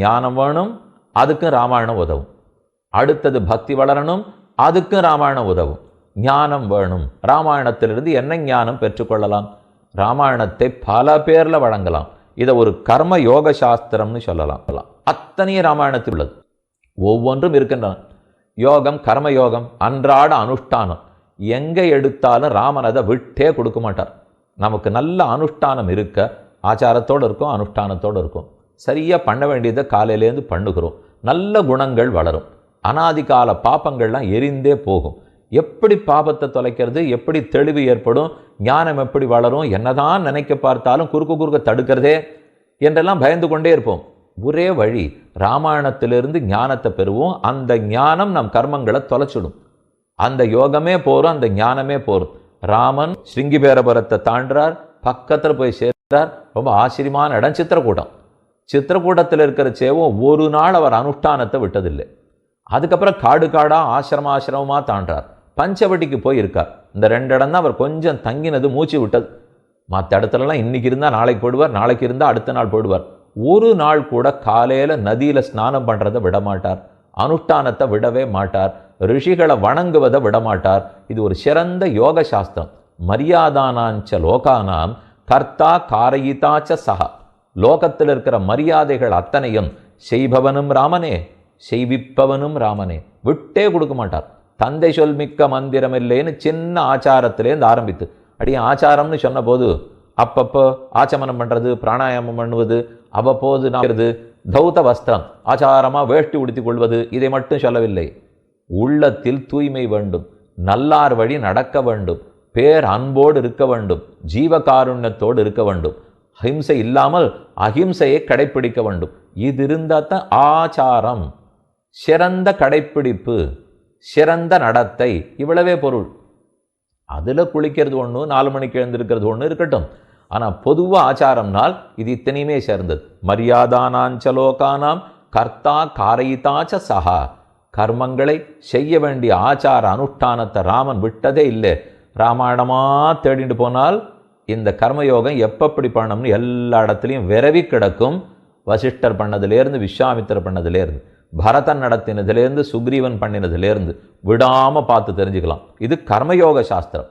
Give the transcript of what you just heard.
ஞானம் வேணும், அதுக்கும் ராமாயணம் உதவும். அடுத்தது பக்தி வளரணும், அதுக்கும் ராமாயணம் உதவும். ஞானம் வேணும், ராமாயணத்திலிருந்து என்ன ஞானம் பெற்றுக்கொள்ளலாம்? ராமாயணத்தை பல பேர்ல வழங்கலாம். இதை ஒரு கர்ம யோக சாஸ்திரம்னு சொல்லலாம். அத்தனையும் ராமாயணத்தில் உள்ளது. ஒவ்வொன்றும் இருக்கின்றன. யோகம், கர்மயோகம், அன்றாட அனுஷ்டானம், எங்க எடுத்தாலும் ராமன் அதை விட்டே கொடுக்க மாட்டார். நமக்கு நல்ல அனுஷ்டானம் இருக்க ஆச்சாரத்தோடு இருக்கும், அனுஷ்டானத்தோடு இருக்கும். சரியா பண்ண வேண்டியதை காலையிலேருந்து பண்ணுகிறோம். நல்ல குணங்கள் வளரும். அனாதிகால பாப்பங்கள்லாம் எரிந்தே போகும். எப்படி பாபத்தை தொலைக்கிறது, எப்படி தெளிவு ஏற்படும், ஞானம் எப்படி வளரும், என்னதான் நினைக்க பார்த்தாலும் குறுக்க தடுக்கிறதே என்றெல்லாம் பயந்து கொண்டே இருப்போம். ஒரே வழி, ராமாயணத்திலிருந்து ஞானத்தை பெறுவோம். அந்த ஞானம் நம் கர்மங்களை தொலைச்சிடும். அந்த யோகமே போரும், அந்த ஞானமே போரும். ராமன் ஸ்ருங்கிபேரபுரத்தை தாண்டார், பக்கத்தில் போய் சேர்ந்தார். ரொம்ப ஆச்சரியமான இடம் சித்திரக்கூட்டம். சித்திரக்கூட்டத்தில் இருக்கிற சேவம் ஒரு நாள் அவர் அனுஷ்டானத்தை விட்டதில்லை. அதுக்கப்புறம் காடு காடா ஆசிரமமா தாண்டார். பஞ்சவட்டிக்கு போய் இருக்கார். இந்த 2 இடம் தான் அவர் கொஞ்சம் தங்கினது, மூச்சு விட்டது. மற்ற இடத்துலலாம் இன்னைக்கு இருந்தால் நாளைக்கு போயிடுவார், நாளைக்கு இருந்தால் அடுத்த நாள் போயிடுவார். ஒரு நாள் கூட காலையில் நதியில் ஸ்நானம் பண்ணுறதை விடமாட்டார், அனுஷ்டானத்தை விடவே மாட்டார், ரிஷிகளை வணங்குவதை விடமாட்டார். இது ஒரு சிறந்த யோக சாஸ்திரம். மரியாதானாஞ்ச லோகானாம் கர்த்தா காரயிதாச்ச சஹா. லோகத்தில் இருக்கிற மரியாதைகள் அத்தனையும் செய்பவனும் ராமனே, செய்விப்பவனும் ராமனே. விட்டே கொடுக்க மாட்டார். தந்தை சொல் மிக்க மந்திரம் இல்லைன்னு சின்ன ஆச்சாரத்திலேருந்து ஆரம்பித்து, அடியே ஆச்சாரம்னு சொன்ன போது அப்பப்போ ஆச்சமனம் பண்ணுறது, பிராணாயாமம் பண்ணுவது, அவ்வப்போது நாகிறது, தௌத வஸ்திரம் ஆச்சாரமாக வேஷ்டி உடுத்தி கொள்வது, இதை மட்டும் சொல்லவில்லை. உள்ளத்தில் தூய்மை வேண்டும், நல்லார் வழி நடக்க வேண்டும், பேர் அன்போடு இருக்க வேண்டும், ஜீவகாருண்யத்தோடு இருக்க வேண்டும், அஹிம்சை இல்லாமல் அஹிம்சையை கடைப்பிடிக்க வேண்டும். இது இருந்தால் தான் ஆச்சாரம். சிறந்த கடைப்பிடிப்பு, சிறந்த நடத்தை, இவ்வளவே பொருள். அதில் குளிக்கிறது ஒன்று, 4 மணிக்கு எழுந்திருக்கிறது ஒன்று இருக்கட்டும். ஆனால் பொதுவாக ஆச்சாரம்னால் இது இத்தனையுமே சேர்ந்தது. மரியாதானாஞ்சலோகானாம் கர்த்தா காரயிதாச்ச சஹா. கர்மங்களை செய்ய வேண்டிய ஆச்சார அனுஷ்டானத்தை ராமன் விட்டதே இல்லை. ராமாயணமாக தேடிட்டு போனால் இந்த கர்மயோகம் எப்படி பண்ணணும்னு எல்லா இடத்துலையும் விரவி கிடக்கும். வசிஷ்டர் பண்ணதுலேருந்து, விஸ்வாமித்திரர் பண்ணதுலேருந்து, பரதன் நடத்தினதுலேருந்து, சுக்ரீவன் பண்ணினதுலேருந்து விடாமல் பார்த்து தெரிஞ்சுக்கலாம். இது கர்மயோக சாஸ்திரம்.